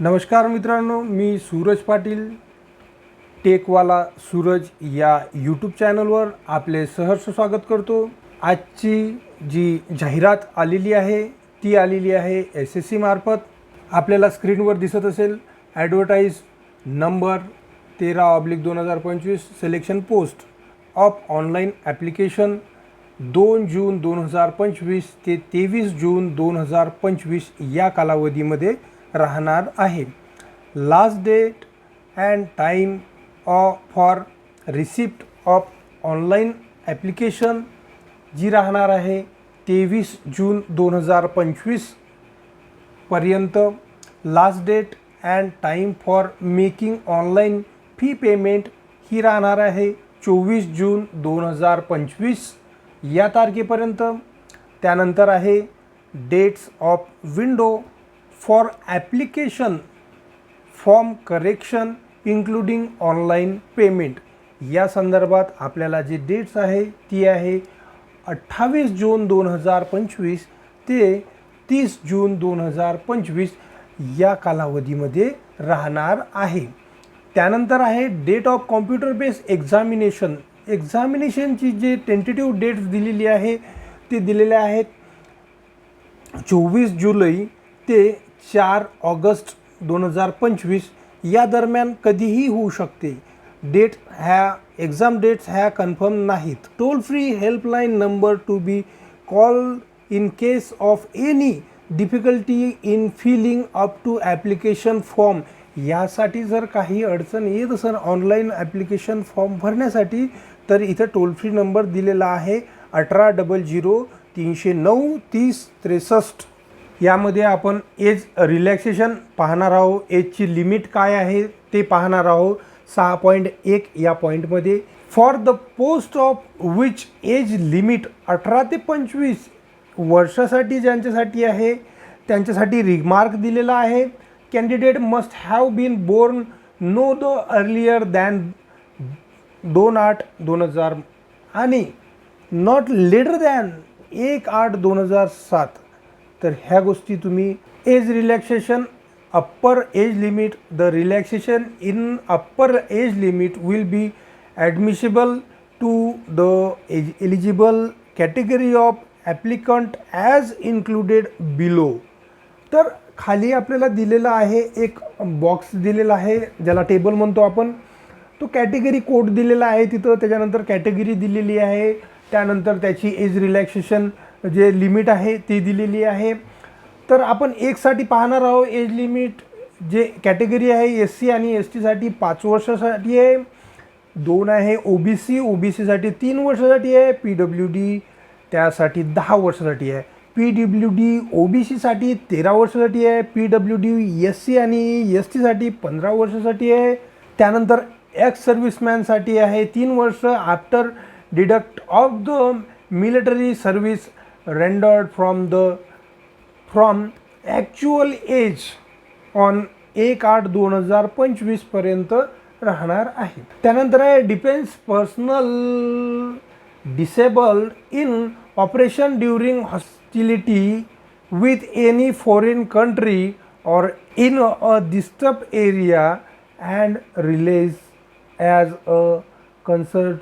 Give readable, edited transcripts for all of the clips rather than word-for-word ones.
नमस्कार मित्रांनो, मी सूरज पाटील टेकवाला सूरज या यूट्यूब चॅनलवर आपले सहर्ष स्वागत करतो। आजची जी जाहिरात आलेली आहे ती आलेली आहे SSC मार्फत। आपल्याला स्क्रीनवर दिसत असेल advertise number 13/2025 selection post of online application 2 जून 2025 ते 23 जून 2025 या कालावधीमध्ये राहणार आहे। Last date and time for receipt of online application जी राहणार आहे 23 जून 2025 पर्यंत। Last date and time for making online fee payment ही राहणार आहे 24 जून 2025 या तारखेपर्यंत। त्यानंतर आहे dates of window for application form correction including online payment या संदर्भात आपल्याला जी डेट्स आहे ती आहे 28 जून 2025 ते 30 जून 2025 या कालावधीमध्ये राहणार आहे। त्यानंतर आहे डेट ऑफ कॉम्प्युटर बेस्ड एक्झामिनेशनची जे टेंटेटिव्ह डेट्स दिलेली आहे ते दिलेले आहेत 24 जुलै ते 4 ऑगस्ट 2025 या दरम्यान कधीही होऊ शकते। डेट ह्या एक्झाम डेट्स ह्या कन्फर्म नाहीत। Toll free helpline number to be call in case of any difficulty in filling up to application form यासाठी जर काही अडचण येत असेल ऑनलाईन ॲप्लिकेशन फॉर्म भरण्यासाठी तर इथं टोल फ्री नंबर दिलेला आहे 1800 309 3063। यामध्ये आपण एज रिलॅक्सेशन पाहणार आहोत। एजची लिमिट काय आहे ते पाहणार आहोत 6.1 या पॉईंटमध्ये। For the post of which age limit 18 ते 25 वर्षासाठी ज्यांच्यासाठी आहे त्यांच्यासाठी रिमार्क दिलेला आहे। Candidate must have been born no the earlier than 2/8/2000 आणि नॉट लेटर दॅन 1/8/2007। तर ह्या गोष्टी तुम्ही age relaxation upper age limit the relaxation in upper age limit will be admissible to the eligible category of applicant as included below. तर खाली आपल्याला दिलेला आहे एक बॉक्स दिलेला आहे ज्याला टेबल म्हणतो आपण। तो कॅटेगरी कोड दिलेला आहे तिथं, त्याच्यानंतर कॅटेगरी दिलेली आहे, त्यानंतर त्याची एज रिलॅक्सेशन जे लिमिट आहे ती दिलेली आहे। तर आपण एकसाठी पाहणार आहोत एज लिमिट जे कॅटेगरी आहे SC आणि STसाठी 5 वर्षासाठी आहे, 2 आहे OBCसाठी 3 वर्षासाठी आहे, PWD त्यासाठी 10 वर्षासाठी आहे, PWD OBCसाठी 13 वर्षासाठी आहे, PWD SC आणि STसाठी 15 वर्षासाठी आहे। त्यानंतर एक्स सर्व्हिसमॅनसाठी आहे 3 वर्ष after deduct of the military service rendered from actual age on 1/8/2025 पर्यंत राहणार आहे। त्यानंतर आहे defence personnel disabled in operation during hostility with any foreign country और in a disturb area and release as a concert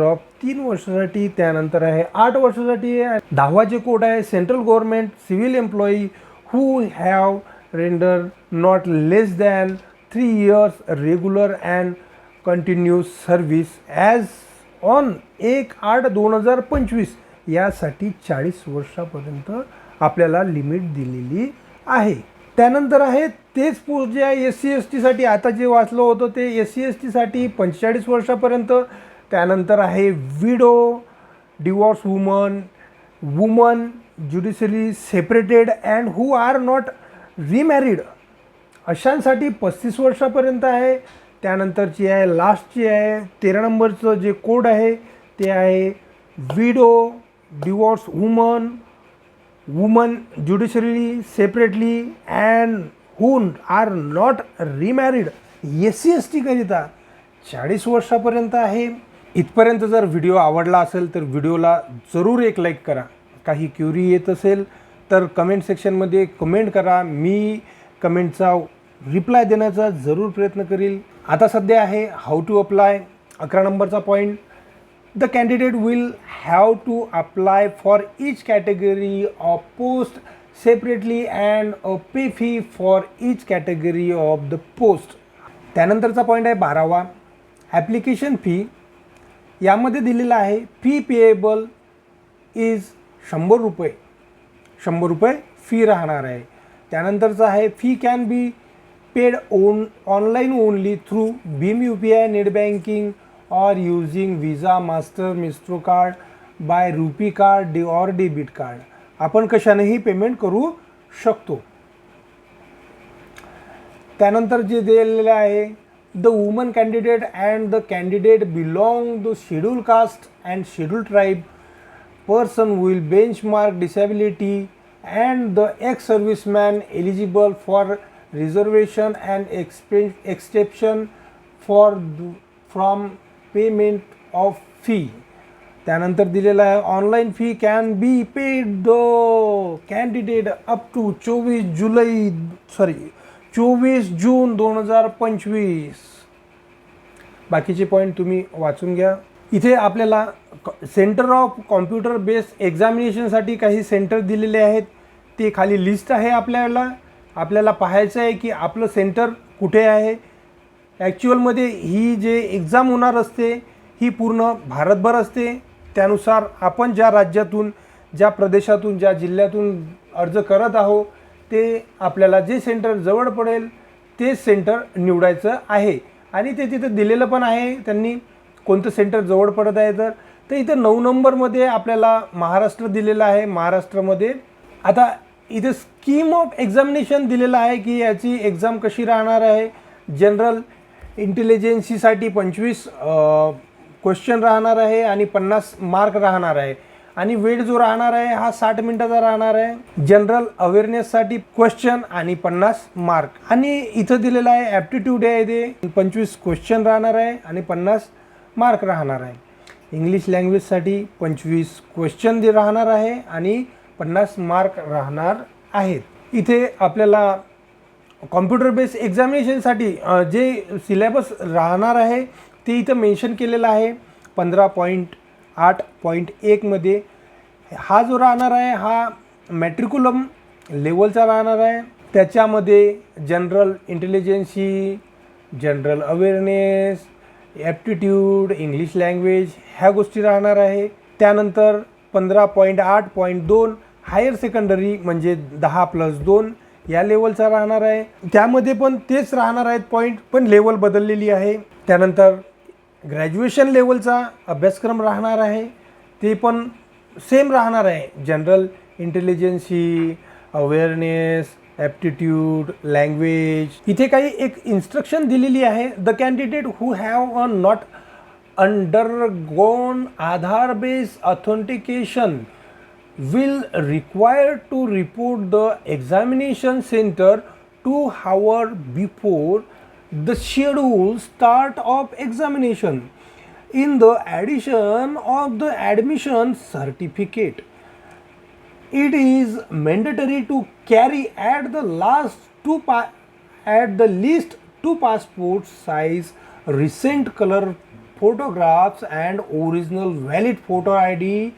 of 3 वर्षासाठी। त्यानंतर आहे 8 वर्षासाठी आहे। 10वाचे कोड आहे central government civil employee who have render not less than 3 years regular and continuous service as on 1/8/2025 यासाठी 40 वर्षापर्यंत आपल्याला लिमिट दिलेली आहे। त्यानंतर आहे तेच पोस्ट जे आहे SC STसाठी आता जे वाचलं होतं ते SC STसाठी 45 वर्षापर्यंत। त्यानंतर आहे widow, divorce woman judiciary separated and who are not remarried अशांसाठी 35 वर्षापर्यंत आहे। त्यानंतरची आहे लास्टची आहे 13 नंबरचं जे कोड आहे ते आहे widow, divorce woman judiciary separately and who are not remarried SC STकरिता 40 वर्षापर्यंत आहे। इथपर्यंत जर व्हिडिओ आवडला असेल तर व्हिडिओला जरूर एक लाईक करा। काही क्युरी येत असेल तर कमेंट सेक्शनमध्ये कमेंट करा, मी कमेंटचा रिप्लाय देण्याचा जरूर प्रयत्न करील. आता सध्या आहे हाऊ टू अप्लाय. 11 नंबरचा point, the candidate will have to apply for each category of post separately and a pay fee for each category of the post. त्यानंतरचा पॉईंट आहे 12वा, ॲप्लिकेशन फी. यामध्ये दिलेलं आहे फी पेएबल इज 100 रुपये. 100 रुपये fee राहणार आहे. त्यानंतरचं आहे fee can be paid online only through भीम UPI नेट बँकिंग और using Visa Master Maestro card by RuPay card और डेबिट कार्ड. आपण कशानेही पेमेंट करू शकतो. त्यानंतर जे दिलेलं आहे, the woman candidate and the candidate belong the schedule caste and schedule tribe person will benchmark disability and the ex-serviceman eligible for reservation and exception from payment of fee. त्यानंतर दिलेला आहे online fee can be paid the candidate up to 24 जून 2025. बाकीचे point तुम्ही वाचून घ्या. इथे आपल्याला centre of computer based एक्झामिनेशनसाठी काही सेंटर दिलेले आहेत. ते खाली लिस्ट आहे. आपल्याला पाहायचं आहे की आपलं सेंटर कुठे आहे. ॲक्च्युअलमध्ये ही जे एक्झाम होणार असते ही पूर्ण भारतभर असते. त्यानुसार आपण ज्या राज्यातून, ज्या प्रदेशातून, ज्या जिल्ह्यातून अर्ज करत आहोत ते आपल्याला जे सेंटर जवळ पडेल तेच सेंटर निवडायचं आहे. आणि ते तिथं दिलेलं पण आहे त्यांनी कोणतं सेंटर जवळ पडत आहे. तर इथं 9 नंबरमध्ये आपल्याला महाराष्ट्र दिलेलं आहे. महाराष्ट्रामध्ये आता इथे स्कीम ऑफ एक्झामिनेशन दिलेलं आहे की याची एक्झाम कशी राहणार आहे. जनरल इंटेलिजन्सीसाठी 25 क्वेश्चन राहणार आहे आणि 50 मार्क राहणार आहे. आणि वेळ जो राहणार आहे हा 60 मिनिटाचा राहणार आहे. जनरल अवेअरनेससाठी क्वेश्चन आणि 50 मार्क. आणि इथं दिलेलं आहे ॲप्टिट्यूड आहे ते 25 क्वेश्चन राहणार आहे आणि 50 मार्क राहणार आहे. इंग्लिश लँग्वेजसाठी 25 क्वेश्चन राहणार आहे आणि 50 मार्क राहणार आहेत. इथे आपल्याला कॉम्प्युटर बेस्ड एक्झामिनेशनसाठी जे सिलेबस राहणार आहे ते इथं मेन्शन केलेलं आहे 15.8.1 मध्ये. हा जो राहणार आहे हा मॅट्रिक्युलम लेवलचा राहणार आहे. त्याच्यामध्ये general intelligence, general awareness, aptitude, English language ह्या गोष्टी राहणार आहे. त्यानंतर 15.8.2 हायर सेकंडरी म्हणजे 10+2 या लेवलचा राहणार आहे. त्यामध्ये पण तेच राहणार आहेत पॉईंट, पण लेवल बदललेली आहे. त्यानंतर ग्रॅज्युएशन लेवलचा अभ्यासक्रम राहणार आहे. ते पण सेम राहणार आहे. General intelligence, awareness, aptitude, language. इथे काही एक इन्स्ट्रक्शन दिलेली आहे. The candidate who have not undergone Aadhaar based authentication will require to report the examination center 2 hours before the scheduled start of examination. In the addition of the admission certificate, it is mandatory to carry at the least 2 passport size recent color photographs and original valid photo ID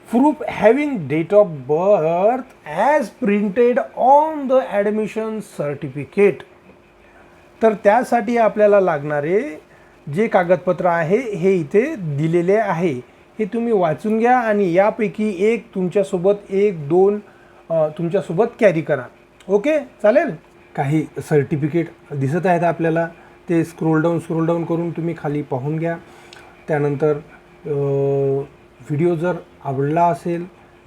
proof having date of birth as printed on the admission certificate. तर त्यासाठी आपल्याला लागणारे जे कागदपत्र आहे हे इथे दिलेले आहे. हे तुम्ही वाचून घ्या आणि यापैकी एक तुमच्यासोबत 1-2 तुमच्यासोबत कॅरी करा. ओके, चालेल. काही सर्टिफिकेट दिसत आहेत आपल्याला, ते स्क्रोल डाऊन करून तुम्ही खाली पाहून घ्या. त्यानंतर व्हिडिओ जर आवडला असेल,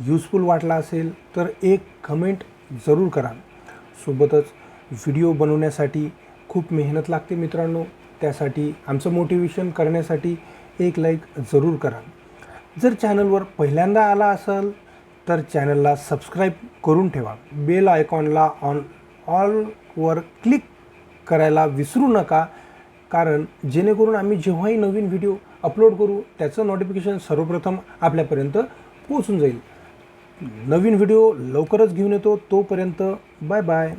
यूजफुल वाटला असेल तर एक कमेंट जरूर करा. सोबतच व्हिडिओ बनवण्यासाठी खूप मेहनत लागते मित्रांनो. त्यासाठी आमचं मोटिवेशन करण्यासाठी एक लाईक जरूर करा. जर चॅनलवर पहिल्यांदा आला असाल तर चॅनलला सबस्क्राईब करून ठेवा. बेल आयकॉनला ऑलवर क्लिक करायला विसरू नका, कारण जेणेकरून आम्ही जेव्हाही नवीन व्हिडिओ अपलोड करू त्याचं नोटिफिकेशन सर्वप्रथम आपल्यापर्यंत पोहोचून जाईल. नवीन व्हिडिओ लवकरच घेऊन येतो. तोपर्यंत बाय बाय.